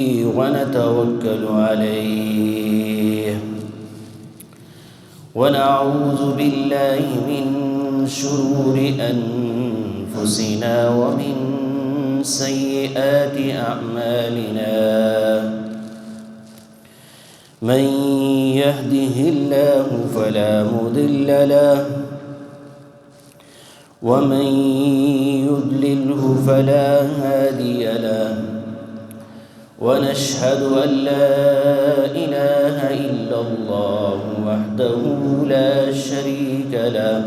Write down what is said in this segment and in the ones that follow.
ونتوكل عليه ونعوذ بالله من شرور أنفسنا ومن سيئات أعمالنا من يهده الله فلا مضل له ومن يضلله فلا هادي له ونشهد أن لا إله إلا الله وحده لا شريك له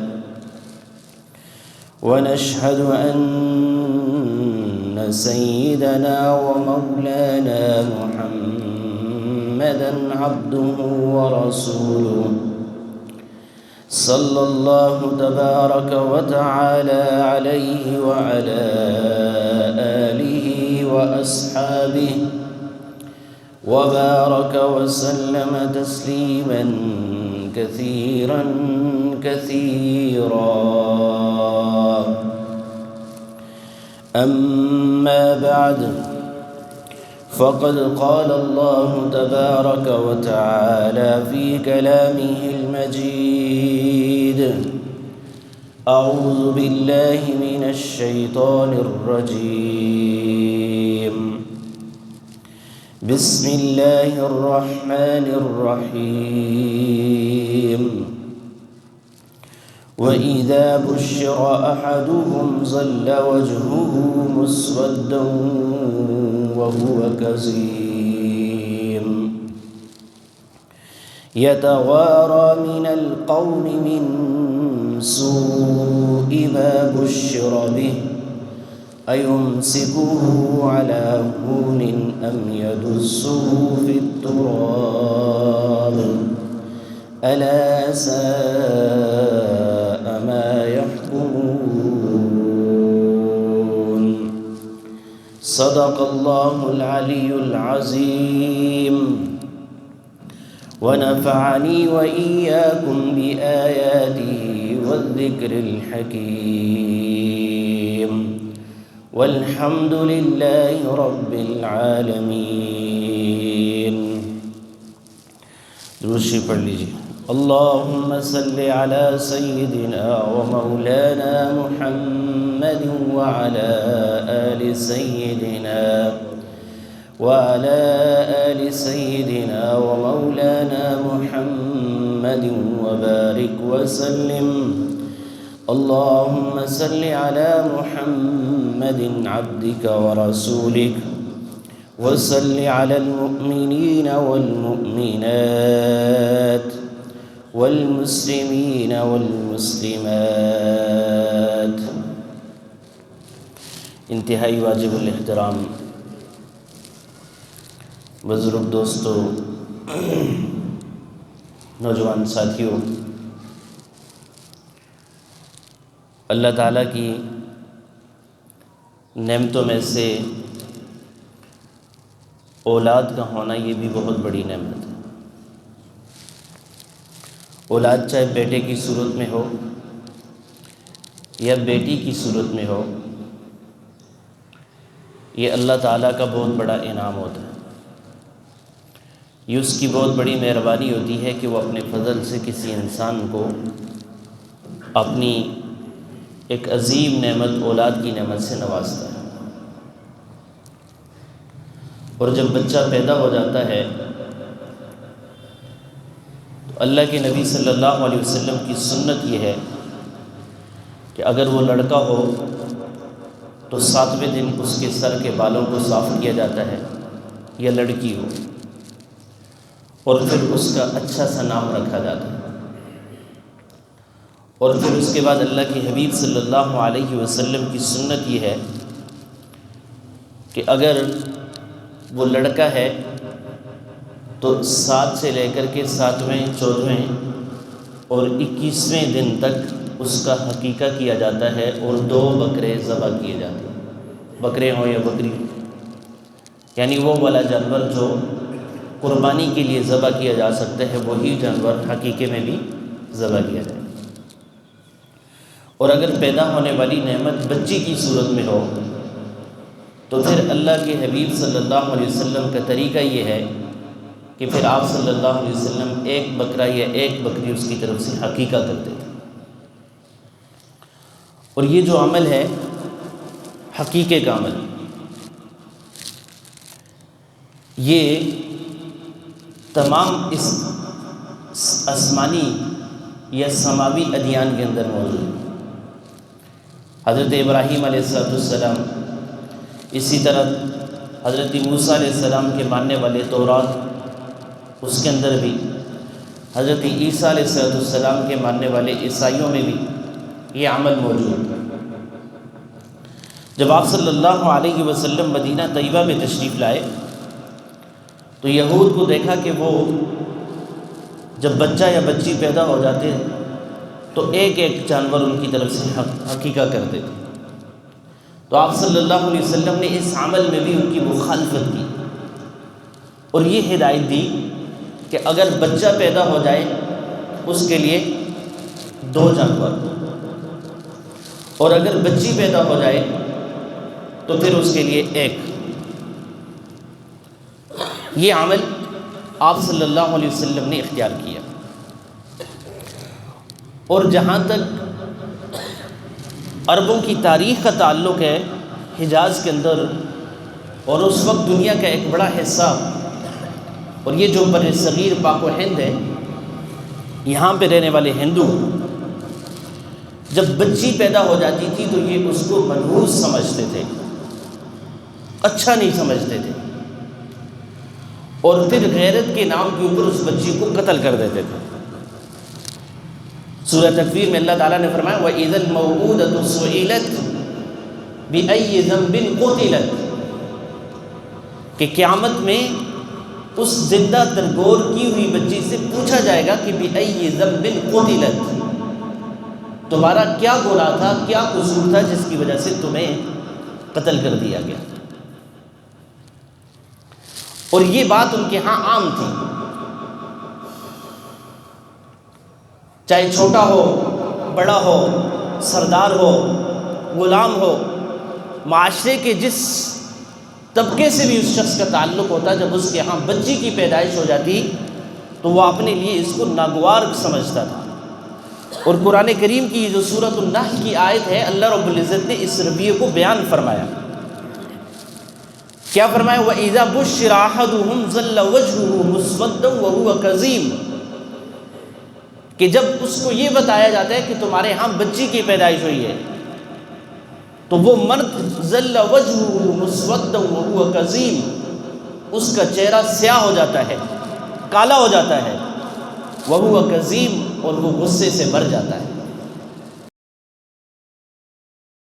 ونشهد أن سيدنا ومولانا محمدا عبده ورسوله صلى الله تبارك وتعالى عليه وعلى آله وأصحابه وبارك وسلم تسليما كثيرا كثيرا. أما بعد فقد قال الله تبارك وتعالى في كلامه المجيد: أعوذ بالله من الشيطان الرجيم. بسم الله الرحمن الرحيم. وإذا بشر أحدهم ظل وجهه مسودا وهو كظيم يتوارى من القوم من سوء ما بشر به أيمسكه على هون أم يدسه في التراب ألا ساء ما يحكمون. صدق الله العلي العظيم ونفعني وإياكم بآياته والذكر الحكيم والحمد لله رب العالمين. دوسری پڑھ لیجیے. اللهم صل على سيدنا ومولانا محمد وعلى آل سيدنا ومولانا محمد وبارك وسلم. اللهم صل على محمد عبدك ورسولك وصل على المؤمنين والمؤمنات والمسلمين والمسلمات. انتہائی واجب الاحترام بزرگ دوستو، نوجوان ساتھیوں، اللہ تعالیٰ کی نعمتوں میں سے اولاد کا ہونا یہ بھی بہت بڑی نعمت ہے. اولاد چاہے بیٹے کی صورت میں ہو یا بیٹی کی صورت میں ہو، یہ اللہ تعالیٰ کا بہت بڑا انعام ہوتا ہے. یہ اس کی بہت بڑی مہربانی ہوتی ہے کہ وہ اپنے فضل سے کسی انسان کو اپنی ایک عظیم نعمت اولاد کی نعمت سے نوازتا ہے. اور جب بچہ پیدا ہو جاتا ہے تو اللہ کے نبی صلی اللہ علیہ وسلم کی سنت یہ ہے کہ اگر وہ لڑکا ہو تو 7ویں دن اس کے سر کے بالوں کو صاف کیا جاتا ہے، یا لڑکی ہو، اور پھر اس کا اچھا سا نام رکھا جاتا ہے. اور پھر اس کے بعد اللہ کے حبیب صلی اللہ علیہ وسلم کی سنت یہ ہے کہ اگر وہ لڑکا ہے تو 7 سے لے کر کے 7ویں 14ویں اور 21ویں دن تک اس کا حقیقہ کیا جاتا ہے اور 2 بکرے ذبح کیے جاتے ہیں. بکرے ہوں یا بکری، یعنی وہ والا جانور جو قربانی کے لیے ذبح کیا جا سکتا ہے وہی جانور حقیقے میں بھی ذبح کیا جائے. اور اگر پیدا ہونے والی نعمت بچی کی صورت میں ہو تو پھر اللہ کے حبیب صلی اللہ علیہ وسلم کا طریقہ یہ ہے کہ پھر آپ صلی اللہ علیہ وسلم ایک بکرا یا ایک بکری اس کی طرف سے عقیقہ کرتے تھے۔ اور یہ جو عمل ہے عقیقے کا عمل، یہ تمام اس آسمانی یا سماوی ادیان کے اندر موجود ہے۔ حضرت ابراہیم علیہ السلام، اسی طرح حضرت موسیٰ علیہ السلام کے ماننے والے تورات، اس کے اندر بھی حضرت عیسیٰ علیہ السلام کے ماننے والے عیسائیوں میں بھی یہ عمل موجود ہے۔ جب آپ صلی اللہ علیہ وسلم مدینہ طیبہ میں تشریف لائے تو یہود کو دیکھا کہ وہ جب بچہ یا بچی پیدا ہو جاتے تو ایک ایک جانور ان کی طرف سے عقیقہ کرتے تھے۔ تو آپ صلی اللہ علیہ وسلم نے اس عمل میں بھی ان کی مخالفت کی اور یہ ہدایت دی کہ اگر بچہ پیدا ہو جائے اس کے لیے 2 جانور، اور اگر بچی پیدا ہو جائے تو پھر اس کے لیے 1۔ یہ عمل آپ صلی اللہ علیہ وسلم نے اختیار کیا۔ اور جہاں تک عربوں کی تاریخ کا تعلق ہے، حجاز کے اندر اور اس وقت دنیا کا ایک بڑا حصہ، اور یہ جو بر صغیر پاک و ہند ہے، یہاں پہ رہنے والے ہندو جب بچی پیدا ہو جاتی تھی تو یہ اس کو منحوس سمجھتے تھے، اچھا نہیں سمجھتے تھے، اور پھر غیرت کے نام کے اوپر اس بچی کو قتل کر دیتے تھے۔ سورہ تکویر میں اللہ تعالیٰ نے فرمایا وَإِذَا الْمَوْءُودَةُ سُئِلَتْ بِأَيِّ ذَنبٍ قُتِلَتْ، کہ قیامت میں اس زندہ درگور کی ہوئی بچی سے پوچھا جائے گا کہ بِأَيِّ ذَنبٍ قُتِلَتْ، تمہارا کیا گناہ تھا، کیا قصور تھا جس کی وجہ سے تمہیں قتل کر دیا گیا۔ اور یہ بات ان کے ہاں عام تھی، چاہے چھوٹا ہو، بڑا ہو، سردار ہو، غلام ہو، معاشرے کے جس طبقے سے بھی اس شخص کا تعلق ہوتا، جب اس کے ہاں بچی کی پیدائش ہو جاتی تو وہ اپنے لیے اس کو ناگوار سمجھتا تھا۔ اور قرآن کریم کی جو سورۃ النحل کی آیت ہے، اللہ رب العزت نے اس رویے کو بیان فرمایا۔ کیا فرمایا؟ وَإِذَا بُشِّرَ أَحَدُهُمْ ظَلَّ وَجْهُهُ مُسْوَدًّا وَهُوَ كَظِيمٌ، کہ جب اس کو یہ بتایا جاتا ہے کہ تمہارے ہاں بچی کی پیدائش ہوئی ہے تو وہ مرد ظَلَّ وَجْهُهُ مُسْوَدًّا وَهُوَ كَظِيمٌ، اس کا چہرہ سیاہ ہو جاتا ہے، کالا ہو جاتا ہے، وَهُوَ كَظِيمٌ، اور وہ غصے سے بھر جاتا ہے۔